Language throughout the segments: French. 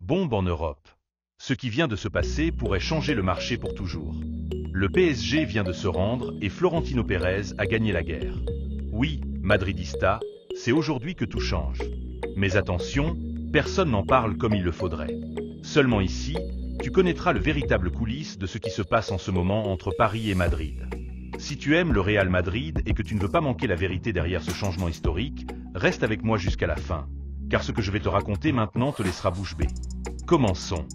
Bombe en Europe. Ce qui vient de se passer pourrait changer le marché pour toujours. Le PSG vient de se rendre et Florentino Pérez a gagné la guerre. Oui, Madridista, c'est aujourd'hui que tout change. Mais attention, personne n'en parle comme il le faudrait. Seulement ici, tu connaîtras le véritable coulisse de ce qui se passe en ce moment entre Paris et Madrid. Si tu aimes le Real Madrid et que tu ne veux pas manquer la vérité derrière ce changement historique, reste avec moi jusqu'à la fin, car ce que je vais te raconter maintenant te laissera bouche bée. Commençons,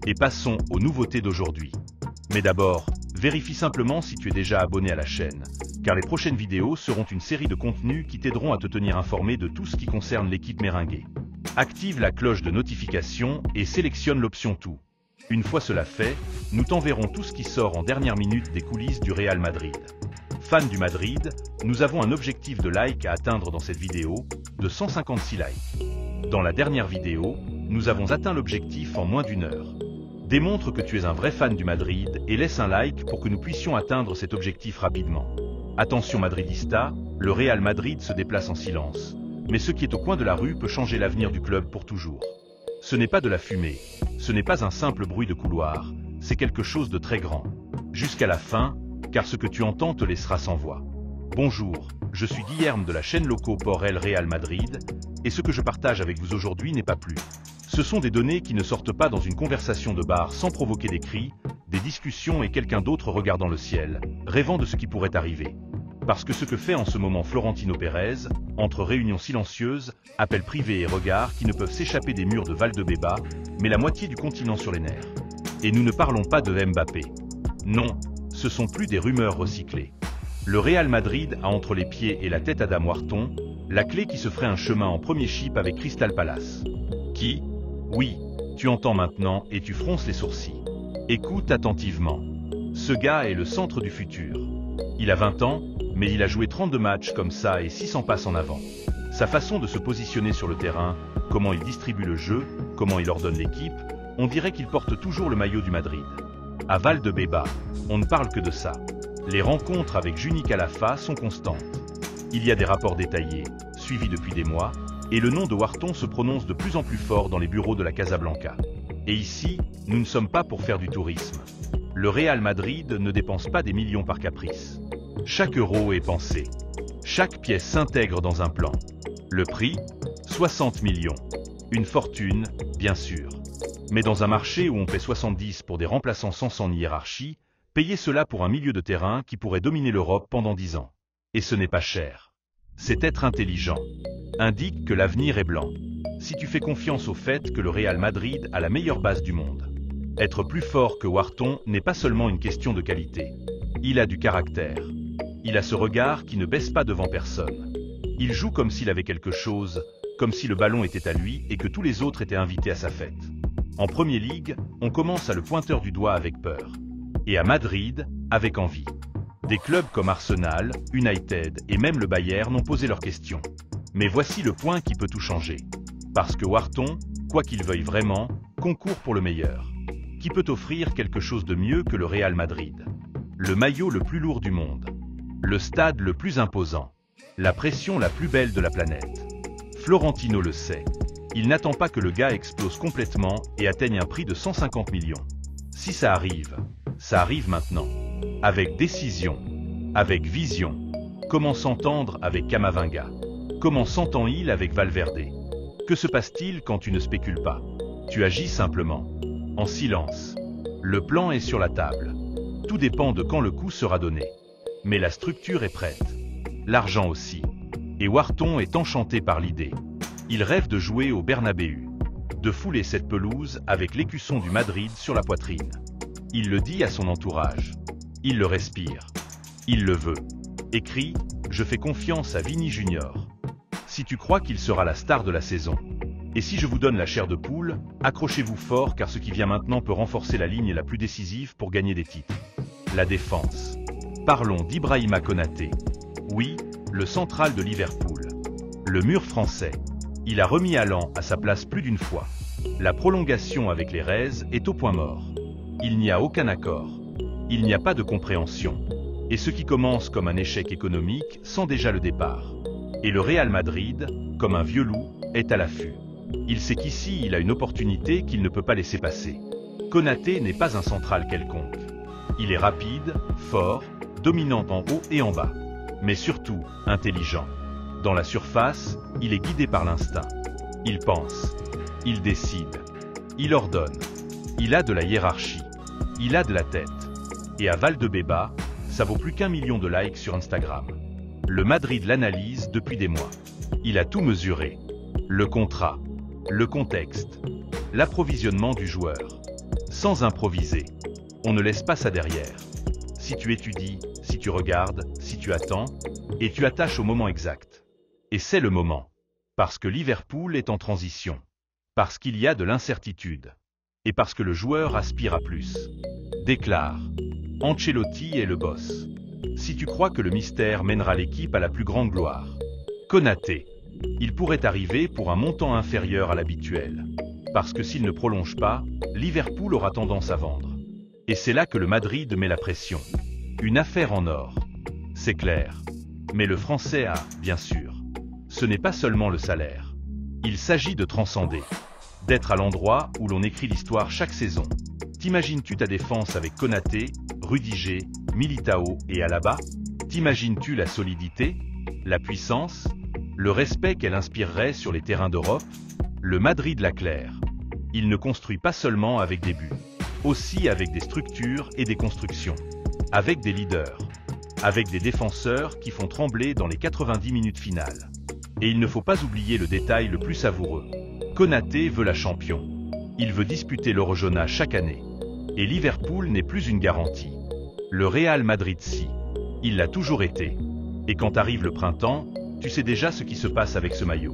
et passons aux nouveautés d'aujourd'hui. Mais d'abord, vérifie simplement si tu es déjà abonné à la chaîne, car les prochaines vidéos seront une série de contenus qui t'aideront à te tenir informé de tout ce qui concerne l'équipe merengue. Active la cloche de notification et sélectionne l'option tout. Une fois cela fait, nous t'enverrons tout ce qui sort en dernière minute des coulisses du Real Madrid. Fans du Madrid, nous avons un objectif de likes à atteindre dans cette vidéo, de 156 likes. Dans la dernière vidéo, nous avons atteint l'objectif en moins d'une heure. Démontre que tu es un vrai fan du Madrid et laisse un like pour que nous puissions atteindre cet objectif rapidement. Attention Madridista, le Real Madrid se déplace en silence. Mais ce qui est au coin de la rue peut changer l'avenir du club pour toujours. Ce n'est pas de la fumée, ce n'est pas un simple bruit de couloir, c'est quelque chose de très grand. Jusqu'à la fin, car ce que tu entends te laissera sans voix. Bonjour, je suis Guilherme de la chaîne Loco por el Real Madrid, et ce que je partage avec vous aujourd'hui n'est pas plus. Ce sont des données qui ne sortent pas dans une conversation de bar sans provoquer des cris, des discussions et quelqu'un d'autre regardant le ciel, rêvant de ce qui pourrait arriver. Parce que ce que fait en ce moment Florentino Pérez, entre réunions silencieuses, appels privés et regards qui ne peuvent s'échapper des murs de Valdebebas, met la moitié du continent sur les nerfs. Et nous ne parlons pas de Mbappé. Non, ce sont plus des rumeurs recyclées. Le Real Madrid a entre les pieds et la tête Adam Wharton, la clé qui se ferait un chemin en premier chip avec Crystal Palace. Qui? Oui, tu entends maintenant et tu fronces les sourcils. Écoute attentivement. Ce gars est le centre du futur. Il a 20 ans, mais il a joué 32 matchs comme ça et 600 passes en avant. Sa façon de se positionner sur le terrain, comment il distribue le jeu, comment il ordonne l'équipe, on dirait qu'il porte toujours le maillot du Madrid. À Valdebebas, on ne parle que de ça. Les rencontres avec Juni Calafa sont constantes. Il y a des rapports détaillés, suivis depuis des mois, et le nom de Wharton se prononce de plus en plus fort dans les bureaux de la Casablanca. Et ici, nous ne sommes pas pour faire du tourisme. Le Real Madrid ne dépense pas des millions par caprice. Chaque euro est pensé. Chaque pièce s'intègre dans un plan. Le prix? 60 millions. Une fortune, bien sûr. Mais dans un marché où on paie 70 pour des remplaçants sans ni hiérarchie, payer cela pour un milieu de terrain qui pourrait dominer l'Europe pendant 10 ans. Et ce n'est pas cher. C'est être intelligent. Indique que l'avenir est blanc. Si tu fais confiance au fait que le Real Madrid a la meilleure base du monde. Être plus fort que Wharton n'est pas seulement une question de qualité. Il a du caractère. Il a ce regard qui ne baisse pas devant personne. Il joue comme s'il avait quelque chose, comme si le ballon était à lui et que tous les autres étaient invités à sa fête. En Premier League, on commence à le pointeur du doigt avec peur. Et à Madrid, avec envie. Des clubs comme Arsenal, United et même le Bayern ont posé leurs questions. Mais voici le point qui peut tout changer. Parce que Wharton, quoi qu'il veuille vraiment, concourt pour le meilleur. Qui peut offrir quelque chose de mieux que le Real Madrid? Le maillot le plus lourd du monde. Le stade le plus imposant. La pression la plus belle de la planète. Florentino le sait. Il n'attend pas que le gars explose complètement et atteigne un prix de 150 millions. Si ça arrive maintenant. Avec décision. Avec vision. Comment s'entendre avec Camavinga? Comment s'entend-il avec Valverde? Que se passe-t-il quand tu ne spécules pas? Tu agis simplement. En silence. Le plan est sur la table. Tout dépend de quand le coup sera donné. Mais la structure est prête. L'argent aussi. Et Wharton est enchanté par l'idée. Il rêve de jouer au Bernabéu. De fouler cette pelouse avec l'écusson du Madrid sur la poitrine. Il le dit à son entourage. Il le respire. Il le veut. Écrit, je fais confiance à Vini Junior. Si tu crois qu'il sera la star de la saison. Et si je vous donne la chair de poule, accrochez-vous fort car ce qui vient maintenant peut renforcer la ligne la plus décisive pour gagner des titres. La défense. Parlons d'Ibrahima Konaté. Oui, le central de Liverpool. Le mur français. Il a remis Haaland à sa place plus d'une fois. La prolongation avec les Reds est au point mort. Il n'y a aucun accord. Il n'y a pas de compréhension. Et ce qui commence comme un échec économique sent déjà le départ. Et le Real Madrid, comme un vieux loup, est à l'affût. Il sait qu'ici, il a une opportunité qu'il ne peut pas laisser passer. Konaté n'est pas un central quelconque. Il est rapide, fort, dominant en haut et en bas. Mais surtout, intelligent. Dans la surface, il est guidé par l'instinct. Il pense. Il décide. Il ordonne. Il a de la hiérarchie. Il a de la tête. Et à Valdebeba, ça vaut plus qu'1 million de likes sur Instagram. Le Madrid l'analyse depuis des mois. Il a tout mesuré. Le contrat, le contexte, l'approvisionnement du joueur. Sans improviser. On ne laisse pas ça derrière. Si tu étudies, si tu regardes, si tu attends, et tu attaches au moment exact. Et c'est le moment. Parce que Liverpool est en transition. Parce qu'il y a de l'incertitude. Et parce que le joueur aspire à plus. Déclare. Ancelotti est le boss. Si tu crois que le mystère mènera l'équipe à la plus grande gloire. Konaté. Il pourrait arriver pour un montant inférieur à l'habituel. Parce que s'il ne prolonge pas, Liverpool aura tendance à vendre. Et c'est là que le Madrid met la pression. Une affaire en or. C'est clair. Mais le Français a, bien sûr. Ce n'est pas seulement le salaire. Il s'agit de transcender. D'être à l'endroit où l'on écrit l'histoire chaque saison. T'imagines-tu ta défense avec Konaté, Rudiger, Militao et Alaba? T'imagines-tu la solidité, la puissance, le respect qu'elle inspirerait sur les terrains d'Europe? Le Madrid l'a clair. Il ne construit pas seulement avec des buts, aussi avec des structures et des constructions, avec des leaders, avec des défenseurs qui font trembler dans les 90 minutes finales. Et il ne faut pas oublier le détail le plus savoureux. Konaté veut la champion. Il veut disputer l'Eurojona chaque année. Et Liverpool n'est plus une garantie. Le Real Madrid si. Il l'a toujours été. Et quand arrive le printemps, tu sais déjà ce qui se passe avec ce maillot.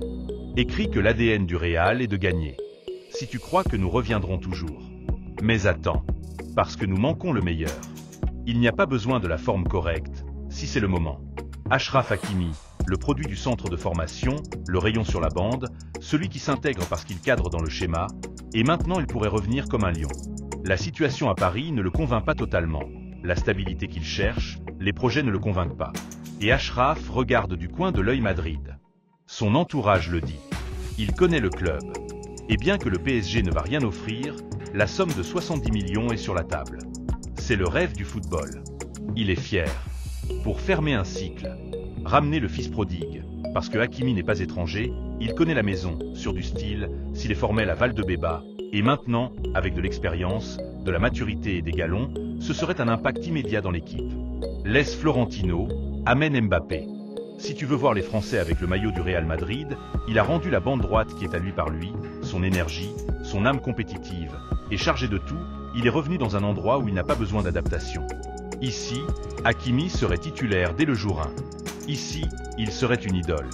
Écris que l'ADN du Real est de gagner. Si tu crois que nous reviendrons toujours. Mais attends, parce que nous manquons le meilleur. Il n'y a pas besoin de la forme correcte, si c'est le moment. Achraf Hakimi, le produit du centre de formation, le rayon sur la bande, celui qui s'intègre parce qu'il cadre dans le schéma, et maintenant il pourrait revenir comme un lion. La situation à Paris ne le convainc pas totalement. La stabilité qu'il cherche, les projets ne le convainquent pas. Et Achraf regarde du coin de l'œil Madrid. Son entourage le dit. Il connaît le club. Et bien que le PSG ne va rien offrir, la somme de 70 millions est sur la table. C'est le rêve du football. Il est fier. Pour fermer un cycle, ramener le fils prodigue, parce que Hakimi n'est pas étranger, il connaît la maison, sur du style, s'il est formel à Valdebeba, et maintenant, avec de l'expérience, de la maturité et des galons, ce serait un impact immédiat dans l'équipe. Laisse Florentino, amène Mbappé. Si tu veux voir les Français avec le maillot du Real Madrid, il a rendu la bande droite qui est à lui par lui, son énergie, son âme compétitive, et chargé de tout, il est revenu dans un endroit où il n'a pas besoin d'adaptation. Ici, Hakimi serait titulaire dès le jour 1. Ici, il serait une idole.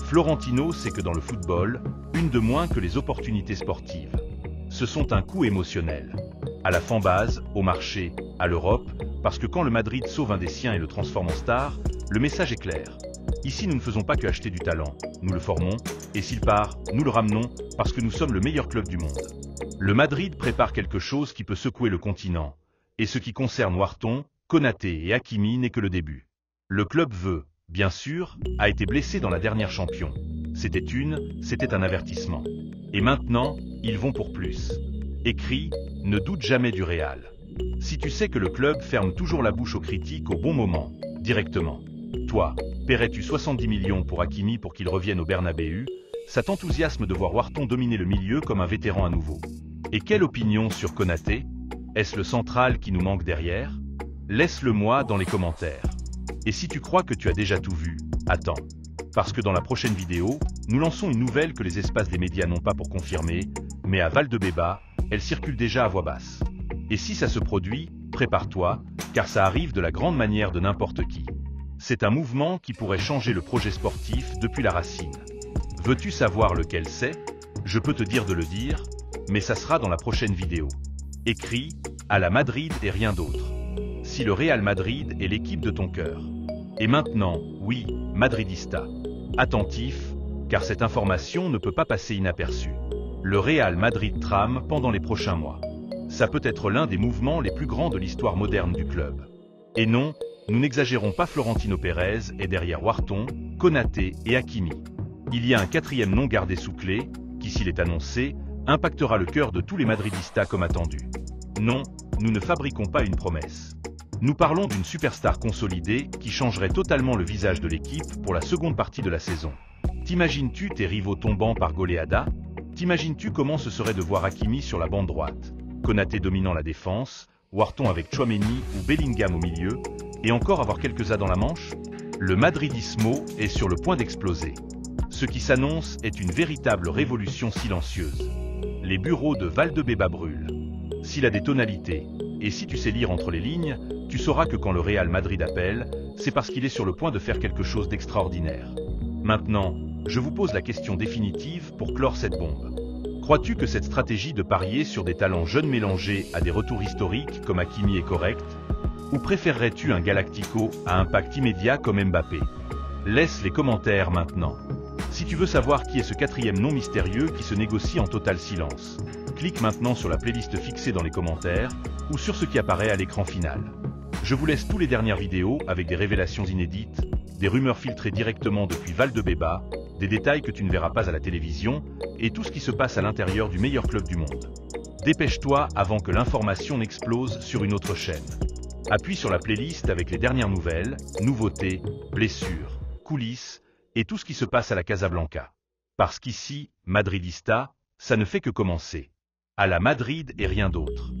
Florentino sait que dans le football, une de moins que les opportunités sportives. Ce sont un coup émotionnel. À la fanbase, au marché, à l'Europe, parce que quand le Madrid sauve un des siens et le transforme en star, le message est clair. Ici, nous ne faisons pas que acheter du talent, nous le formons, et s'il part, nous le ramenons, parce que nous sommes le meilleur club du monde. Le Madrid prépare quelque chose qui peut secouer le continent, et ce qui concerne Wharton, Konaté et Hakimi n'est que le début. Le club veut, bien sûr, a été blessé dans la dernière champion. C'était un avertissement. Et maintenant, ils vont pour plus. Écrit, ne doute jamais du Real. Si tu sais que le club ferme toujours la bouche aux critiques au bon moment, directement. Toi, paierais-tu 70 millions pour Hakimi pour qu'il revienne au Bernabéu? Ça t'enthousiasme de voir Wharton dominer le milieu comme un vétéran à nouveau. Et quelle opinion sur Konaté? Est-ce le central qui nous manque derrière? Laisse-le moi dans les commentaires. Et si tu crois que tu as déjà tout vu, attends. Parce que dans la prochaine vidéo, nous lançons une nouvelle que les espaces des médias n'ont pas pour confirmer, mais à Valdebeba, elle circule déjà à voix basse. Et si ça se produit, prépare-toi, car ça arrive de la grande manière de n'importe qui. C'est un mouvement qui pourrait changer le projet sportif depuis la racine. Veux-tu savoir lequel c'est? Je peux te dire de le dire, mais ça sera dans la prochaine vidéo. Écrit, à la Madrid et rien d'autre. Si le Real Madrid est l'équipe de ton cœur. Et maintenant, oui, Madridista. Attentif, car cette information ne peut pas passer inaperçue. Le Real Madrid trame pendant les prochains mois. Ça peut être l'un des mouvements les plus grands de l'histoire moderne du club. Et non, nous n'exagérons pas, Florentino Pérez est derrière Wharton, Konaté et Hakimi. Il y a un quatrième nom gardé sous clé, qui, s'il est annoncé, impactera le cœur de tous les madridistas comme attendu. Non, nous ne fabriquons pas une promesse. Nous parlons d'une superstar consolidée qui changerait totalement le visage de l'équipe pour la seconde partie de la saison. T'imagines-tu tes rivaux tombant par goleada? T'imagines-tu comment ce serait de voir Hakimi sur la bande droite, Konaté dominant la défense, Wharton avec Tchouaméni ou Bellingham au milieu, et encore avoir quelques as dans la manche? Le madridismo est sur le point d'exploser. Ce qui s'annonce est une véritable révolution silencieuse. Les bureaux de Valdebebas brûlent. S'il a des tonalités, et si tu sais lire entre les lignes, tu sauras que quand le Real Madrid appelle, c'est parce qu'il est sur le point de faire quelque chose d'extraordinaire. Maintenant, je vous pose la question définitive pour clore cette bombe. Crois-tu que cette stratégie de parier sur des talents jeunes mélangés à des retours historiques comme Hakimi est correcte? Ou préférerais-tu un Galactico à impact immédiat comme Mbappé? Laisse les commentaires maintenant. Si tu veux savoir qui est ce quatrième nom mystérieux qui se négocie en total silence, clique maintenant sur la playlist fixée dans les commentaires ou sur ce qui apparaît à l'écran final. Je vous laisse tous les dernières vidéos avec des révélations inédites, des rumeurs filtrées directement depuis Valdebebas, des détails que tu ne verras pas à la télévision et tout ce qui se passe à l'intérieur du meilleur club du monde. Dépêche-toi avant que l'information n'explose sur une autre chaîne. Appuie sur la playlist avec les dernières nouvelles, nouveautés, blessures, coulisses et tout ce qui se passe à la Casablanca. Parce qu'ici, Madridista, ça ne fait que commencer. À la Madrid et rien d'autre.